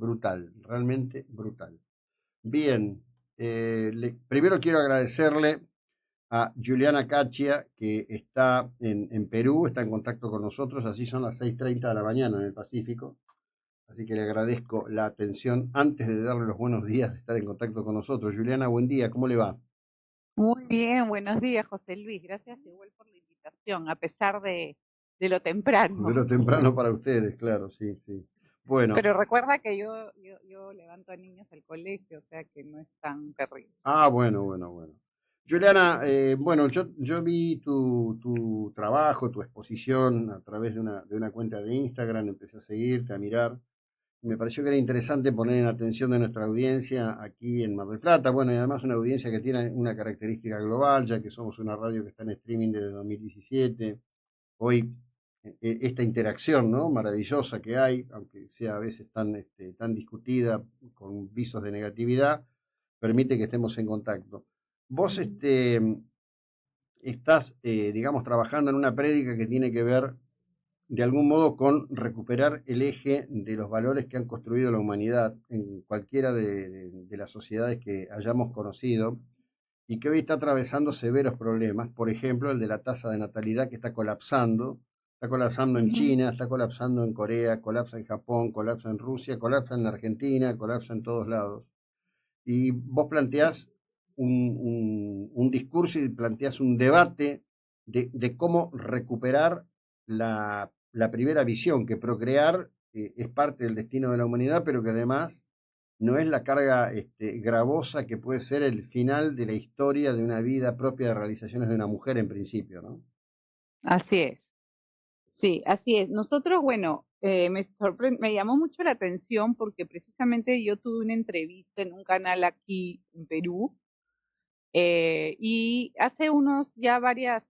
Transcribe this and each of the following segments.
brutal, realmente brutal. Bien, primero quiero agradecerle a Juliana Cachia, que está en Perú, está en contacto con nosotros, así son las 6:30 de la mañana en el Pacífico, así que le agradezco la atención antes de darle los buenos días de estar en contacto con nosotros. Juliana, buen día, ¿cómo le va? Muy bien, buenos días, José Luis. Gracias igual por la invitación, a pesar de lo De lo temprano. temprano para ustedes, claro, sí, sí. Bueno, Pero recuerda que yo levanto a niños al colegio, o sea que no es tan terrible. bueno, bueno, bueno. Juliana, bueno, yo vi tu trabajo, tu exposición a través de una cuenta de Instagram, empecé a seguirte, a mirar. Me pareció que era interesante poner en atención de nuestra audiencia aquí en Mar del Plata. Bueno, y además una audiencia que tiene una característica global, ya que somos una radio que está en streaming desde 2017. Hoy, esta interacción, ¿no? Maravillosa que hay, aunque sea a veces tan discutida, con visos de negatividad, permite que estemos en contacto. Vos estás, digamos, trabajando en una prédica que tiene que ver de algún modo con recuperar el eje de los valores que han construido la humanidad en cualquiera de las sociedades que hayamos conocido y que hoy está atravesando severos problemas, por ejemplo, el de la tasa de natalidad que está colapsando en Ujú. China, está colapsando en Corea, colapsa en Japón, colapsa en Rusia, colapsa en Argentina, colapsa en todos lados. Y vos planteás un discurso y planteás un debate de cómo recuperar la primera visión, que procrear es parte del destino de la humanidad, pero que además no es la carga gravosa que puede ser el final de la historia de una vida propia de realizaciones de una mujer en principio, ¿no? Así es, sí, así es. Nosotros, bueno, me llamó mucho la atención porque precisamente yo tuve una entrevista en un canal aquí en Perú, y hace unos ya varias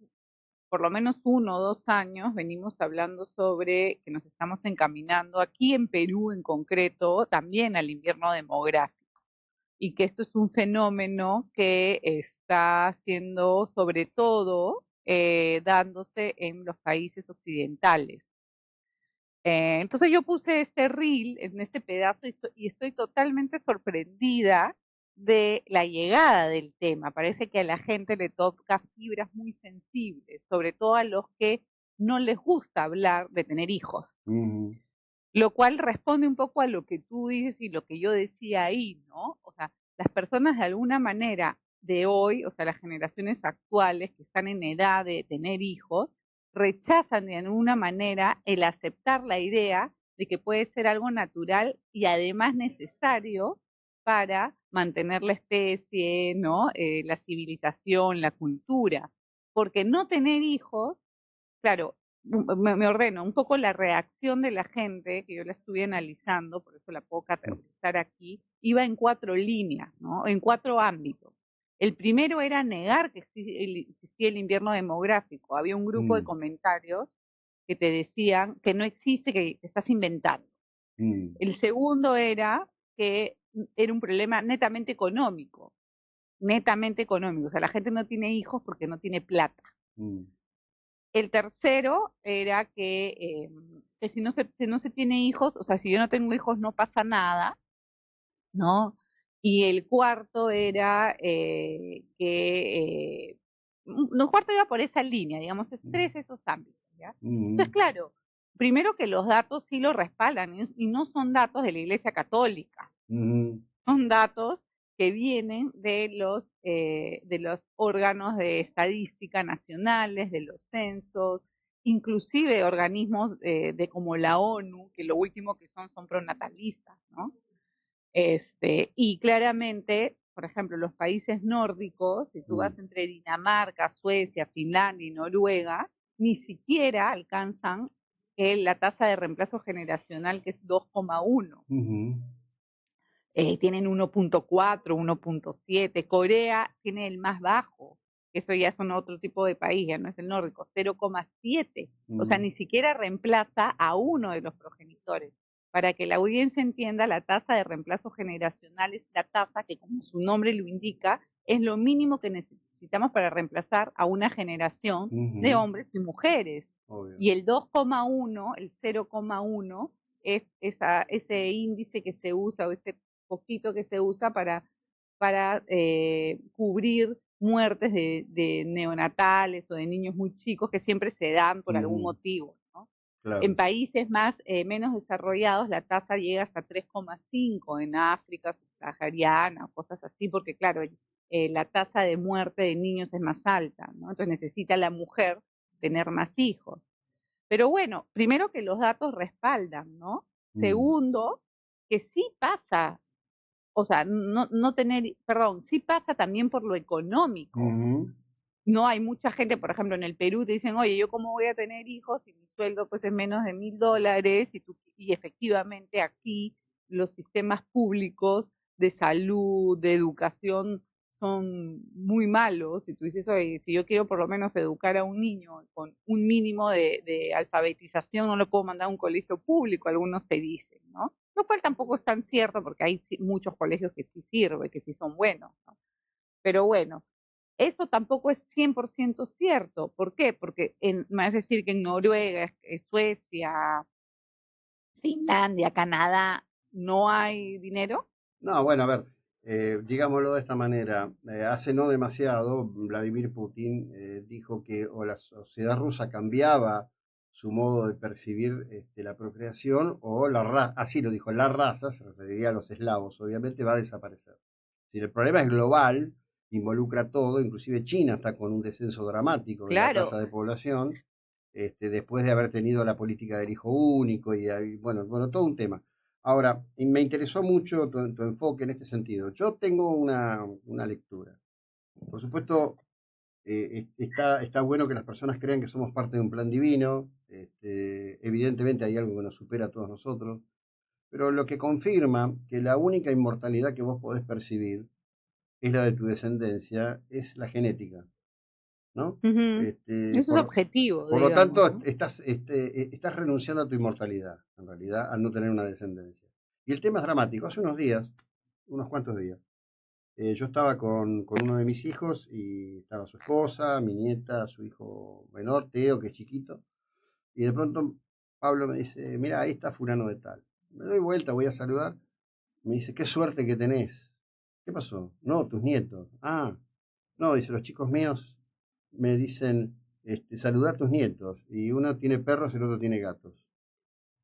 por lo menos 1 o 2 años venimos hablando sobre que nos estamos encaminando aquí en Perú en concreto también al invierno demográfico y que esto es un fenómeno que está siendo sobre todo dándose en los países occidentales. Entonces yo puse este reel en este pedazo y estoy totalmente sorprendida de la llegada del tema. Parece que a la gente le toca fibras muy sensibles, sobre todo a los que no les gusta hablar de tener hijos, Ujú, lo cual responde un poco a lo que tú dices y lo que yo decía ahí, ¿no? O sea, las personas de alguna manera de hoy, o sea, las generaciones actuales que están en edad de tener hijos, rechazan de alguna manera el aceptar la idea de que puede ser algo natural y además necesario para mantener la especie, ¿no? La civilización, la cultura. Porque no tener hijos, claro, me ordeno, un poco la reacción de la gente, que yo la estuve analizando, por eso la puedo categorizar aquí, iba en 4 líneas, ¿no? En 4 ámbitos. El primero era negar que existía el invierno demográfico. Había un grupo de mm, comentarios que te decían que no existe, que te estás inventando. mm, El segundo era que era un problema netamente económico. O sea, la gente no tiene hijos porque no tiene plata. mm, El tercero era que si no se tiene hijos, o sea, si yo no tengo hijos no pasa nada, ¿no? Y el cuarto era no, cuarto iba por esa línea, digamos, es mm, tres esos ámbitos, ¿ya? Entonces, mm, claro, primero que los datos sí lo respaldan y no son datos de la Iglesia Católica, mm, son datos que vienen de los órganos de estadística nacionales, de los censos, inclusive organismos de como la ONU, que lo último que son pronatalistas, ¿no? Y claramente, por ejemplo, los países nórdicos, si tú mm, vas entre Dinamarca, Suecia, Finlandia y Noruega, ni siquiera alcanzan la tasa de reemplazo generacional que es 2,1. mm, Tienen 1,4, 1,7. Corea tiene el más bajo, eso ya son otro tipo de país, ya no es el nórdico, 0,7. O sea, mm, ni siquiera reemplaza a uno de los progenitores. Para que la audiencia entienda, la tasa de reemplazo generacional es la tasa que, como su nombre lo indica, es lo mínimo que necesitamos para reemplazar a una generación de mm, hombres y mujeres. obvio. Y el 2,1, el 0,1, es ese índice que se usa o ese poquito que se usa para cubrir muertes de neonatales o de niños muy chicos que siempre se dan por algún Ujú, motivo, ¿no? En claro. países menos desarrollados la tasa llega hasta 3,5 en África subsahariana, cosas así, porque claro, la tasa de muerte de niños es más alta, ¿no? Entonces necesita la mujer tener más hijos. Pero bueno, primero que los datos respaldan, ¿no? Mm, Segundo, que sí pasa, o sea, no tener, perdón, sí pasa también por lo económico. ujú, No hay mucha gente, por ejemplo, en el Perú te dicen, oye, ¿yo cómo voy a tener hijos si mi sueldo pues es menos de $1.000? Y efectivamente aquí los sistemas públicos de salud, de educación son muy malos. Y tú dices, oye, si yo quiero por lo menos educar a un niño con un mínimo de alfabetización, no lo puedo mandar a un colegio público, algunos te dicen, ¿no? Lo cual tampoco es tan cierto porque hay muchos colegios que sí sirven, que sí son buenos, ¿no? Pero bueno, eso tampoco es 100% cierto. ¿Por qué? Porque me vas a decir que en Noruega, Suecia, Finlandia, Canadá, no hay dinero. no, bueno, a ver, digámoslo de esta manera. Hace no demasiado, Vladimir Putin dijo que o la sociedad rusa cambiaba su modo de percibir la procreación o la raza, así lo dijo, la raza, se referiría a los eslavos, obviamente va a desaparecer. Si el problema es global, involucra todo, inclusive China está con un descenso dramático de la Claro. tasa de población, después de haber tenido la política del hijo único bueno, todo un tema. Ahora, y me interesó mucho tu enfoque en este sentido. Yo tengo una lectura. Por supuesto, está bueno que las personas crean que somos parte de un plan divino. Evidentemente hay algo que nos supera a todos nosotros, pero lo que confirma que la única inmortalidad que vos podés percibir es la de tu descendencia, es la genética, ¿no? Ujú. Este, Eso es por, objetivo, por lo digamos, tanto, ¿no? estás renunciando a tu inmortalidad, en realidad, al no tener una descendencia. Y el tema es dramático. Hace unos días, unos cuantos días, yo estaba con uno de mis hijos y estaba su esposa, mi nieta, su hijo menor, Teo, que es chiquito, y de pronto Pablo me dice, mira, ahí está fulano de tal. Me doy vuelta, voy a saludar, me dice, qué suerte que tenés. ¿Qué pasó? No, tus nietos. Ah, no, dice, los chicos míos me dicen, saludar a tus nietos, y uno tiene perros y el otro tiene gatos.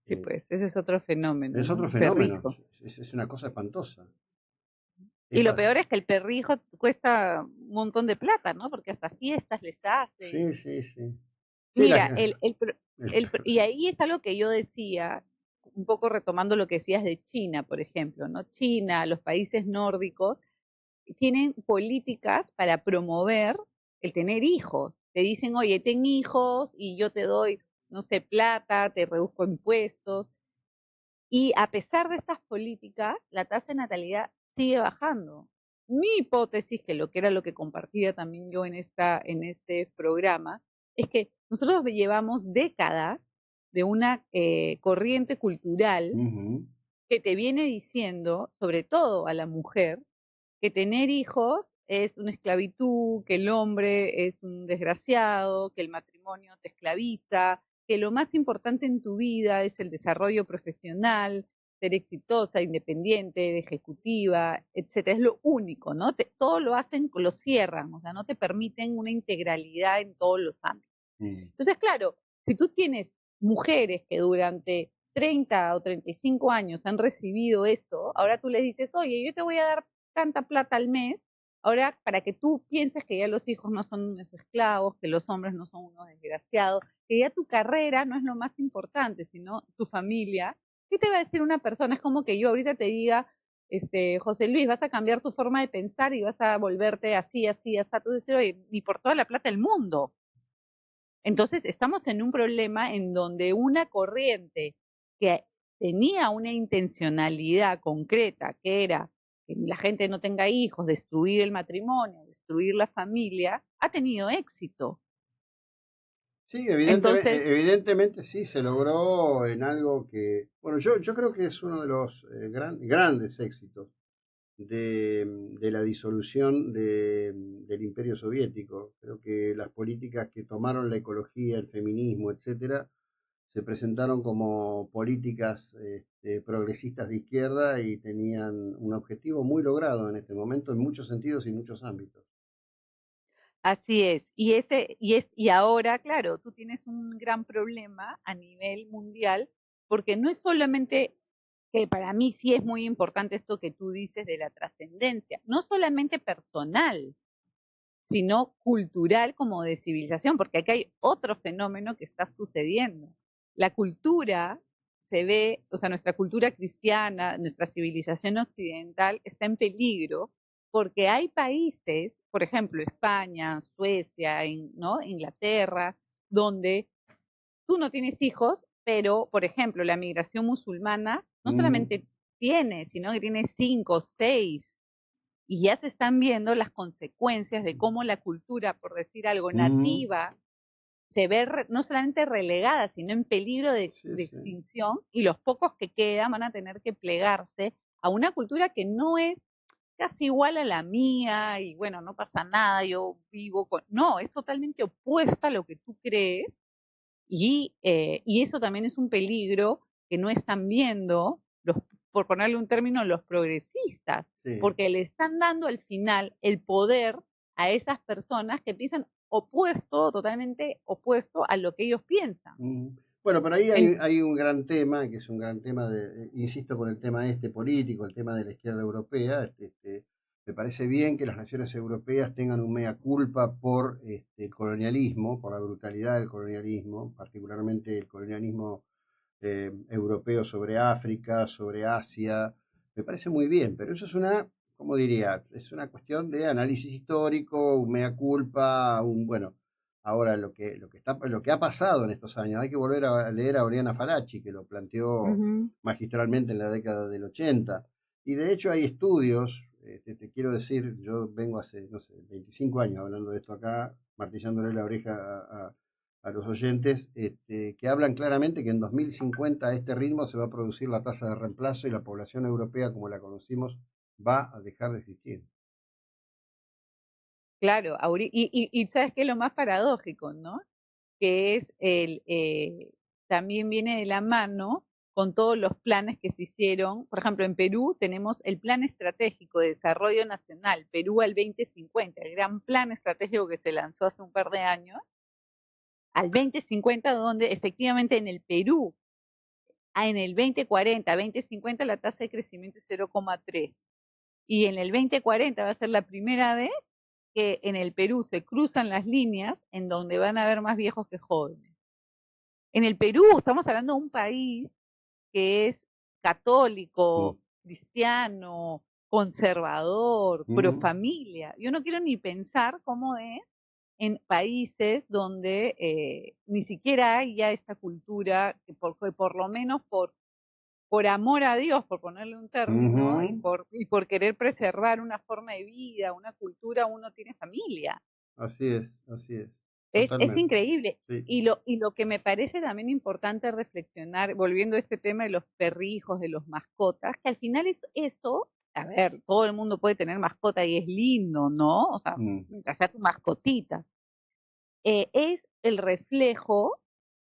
Sí, Eh, pues, ese es otro fenómeno, es ¿no? otro El fenómeno, perrijo. es una cosa espantosa. Es Y lo pa- peor es que el perrijo cuesta un montón de plata, ¿no? Porque hasta fiestas les hacen. sí, sí, sí. Sí, Mira, el- y ahí es algo que yo decía, un poco retomando lo que decías de China, por ejemplo, ¿no? China, los países nórdicos, tienen políticas para promover el tener hijos. Te dicen, oye, ten hijos y yo te doy, no sé, plata, te reduzco impuestos. Y a pesar de estas políticas, la tasa de natalidad sigue bajando. Mi hipótesis, que lo que era lo que compartía también yo en este programa, es que nosotros llevamos décadas de una corriente cultural Ujú, que te viene diciendo, sobre todo a la mujer, que tener hijos es una esclavitud, que el hombre es un desgraciado, que el matrimonio te esclaviza, que lo más importante en tu vida es el desarrollo profesional, ser exitosa, independiente, ejecutiva, etcétera. Es lo único, ¿no? Todo lo hacen, lo cierran, o sea, no te permiten una integralidad en todos los ámbitos. mm. Entonces, claro, si tú tienes mujeres que durante 30 o 35 años han recibido esto, ahora tú les dices, oye, yo te voy a dar tanta plata al mes, ahora para que tú pienses que ya los hijos no son unos esclavos, que los hombres no son unos desgraciados, que ya tu carrera no es lo más importante, sino tu familia. ¿Qué te va a decir una persona? Es como que yo ahorita te diga, José Luis, vas a cambiar tu forma de pensar y vas a volverte así, así, así. Tú dices, oye, ni por toda la plata del mundo. Entonces, estamos en un problema en donde una corriente que tenía una intencionalidad concreta, que era que la gente no tenga hijos, destruir el matrimonio, destruir la familia, ha tenido éxito. Sí, Entonces, evidentemente sí, se logró en algo que, bueno, yo creo que es uno de los grandes éxitos de la disolución del Imperio Soviético. Creo que las políticas que tomaron la ecología, el feminismo, etcétera, se presentaron como políticas progresistas de izquierda y tenían un objetivo muy logrado en este momento en muchos sentidos y muchos ámbitos. Así es. Y ahora, claro, tú tienes un gran problema a nivel mundial, porque no es solamente que para mí sí es muy importante esto que tú dices de la trascendencia, no solamente personal, sino cultural como de civilización, porque aquí hay otro fenómeno que está sucediendo. La cultura se ve, o sea, nuestra cultura cristiana, nuestra civilización occidental está en peligro porque hay países, por ejemplo, España, Suecia, ¿no? Inglaterra, donde tú no tienes hijos, pero, por ejemplo, la migración musulmana no Mm, solamente tiene, sino que tiene 5, 6, y ya se están viendo las consecuencias de cómo la cultura, por decir algo, mm, nativa, se ve no solamente relegada, sino en peligro sí, de sí. extinción, y los pocos que quedan van a tener que plegarse a una cultura que no es casi igual a la mía, y bueno, no pasa nada, yo vivo con... No, es totalmente opuesta a lo que tú crees, y eso también es un peligro que no están viendo, por ponerle un término, los progresistas, Sí. porque le están dando al final el poder a esas personas que piensan opuesto, totalmente opuesto a lo que ellos piensan. Bueno, pero ahí En- hay un gran tema, que es un gran tema insisto con el tema este político, el tema de la izquierda europea. Me parece bien que las naciones europeas tengan un mea culpa por el colonialismo, por la brutalidad del colonialismo, particularmente el colonialismo europeo sobre África, sobre Asia. Me parece muy bien, pero eso es una, ¿cómo diría? Es una cuestión de análisis histórico, un mea culpa, bueno, ahora lo que ha pasado en estos años, hay que volver a leer a Oriana Falaci, que lo planteó Ujú. magistralmente en la década del 80. Y de hecho hay estudios, te quiero decir, yo vengo hace, no sé, 25 años hablando de esto acá, martillándole la oreja a los oyentes, que hablan claramente que en 2050 a este ritmo se va a producir la tasa de reemplazo y la población europea como la conocimos va a dejar de existir. Claro, y ¿sabes qué es lo más paradójico, no? Que es también viene de la mano con todos los planes que se hicieron. Por ejemplo, en Perú tenemos el Plan Estratégico de Desarrollo Nacional, Perú al 2050, el gran plan estratégico que se lanzó hace un par de años, al 2050, donde efectivamente en el Perú, en el 2040, 2050, la tasa de crecimiento es 0,3. Y en el 2040 va a ser la primera vez que en el Perú se cruzan las líneas en donde van a haber más viejos que jóvenes. En el Perú estamos hablando de un país que es Mm, católico, cristiano, conservador, pro mm, familia. Yo no quiero ni pensar cómo es en países donde ni siquiera hay ya esta cultura, que por lo menos por amor a Dios, por ponerle un término, ujú. y por querer preservar una forma de vida, una cultura, uno tiene familia. Así es, Es totalmente. increíble. Sí. Y lo que me parece también importante reflexionar, volviendo a este tema de los perrijos, de los mascotas, que al final es eso, a ver, todo el mundo puede tener mascota y es lindo, ¿no? O sea, Mm, mientras sea tu mascotita. Es el reflejo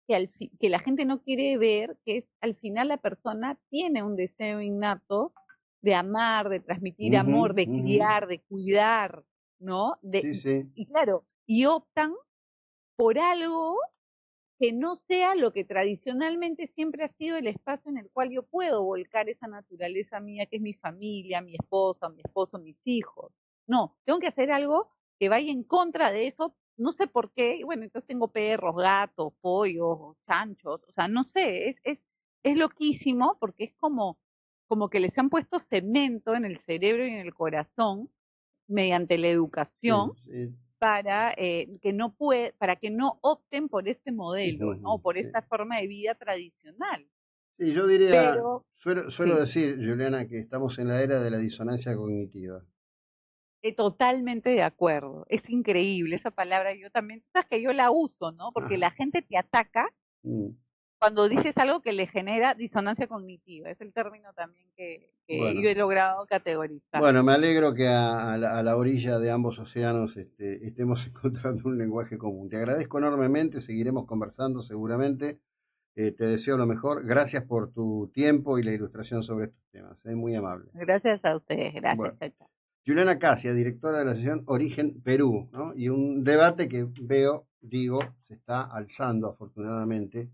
que la gente no quiere ver, que es al final la persona tiene un deseo innato de amar, de transmitir ujú, amor, de ujú. criar, de cuidar, ¿no? Sí, sí. Y claro, y optan por algo que no sea lo que tradicionalmente siempre ha sido el espacio en el cual yo puedo volcar esa naturaleza mía, que es mi familia, mi esposa, mi esposo, mis hijos. No, tengo que hacer algo que vaya en contra de eso, no sé por qué, y bueno, entonces tengo perros, gatos, pollos, chanchos, o sea, no sé, es loquísimo porque es como que les han puesto cemento en el cerebro y en el corazón mediante la educación Sí, sí. para que no opten por este modelo, ¿no? Ujú, Por sí. esta forma de vida tradicional. Sí, yo diría, Pero suelo sí, decir, Juliana, que estamos en la era de la disonancia cognitiva. totalmente de acuerdo. Es increíble esa palabra. Yo también, sabes que yo la uso, ¿no? Porque Ajá. la gente te ataca Mm, cuando dices algo que le genera disonancia cognitiva. Es el término también que yo bueno. he logrado categorizar. Bueno, me alegro que a la orilla de ambos océanos estemos encontrando un lenguaje común. Te agradezco enormemente, seguiremos conversando seguramente. Te deseo lo mejor. Gracias por tu tiempo y la ilustración sobre estos temas. Es muy amable. Gracias a ustedes, gracias. Bueno, Chao, chao. Juliana Casia, directora de la asociación Origen Perú, ¿no? Y un debate que veo, digo, se está alzando afortunadamente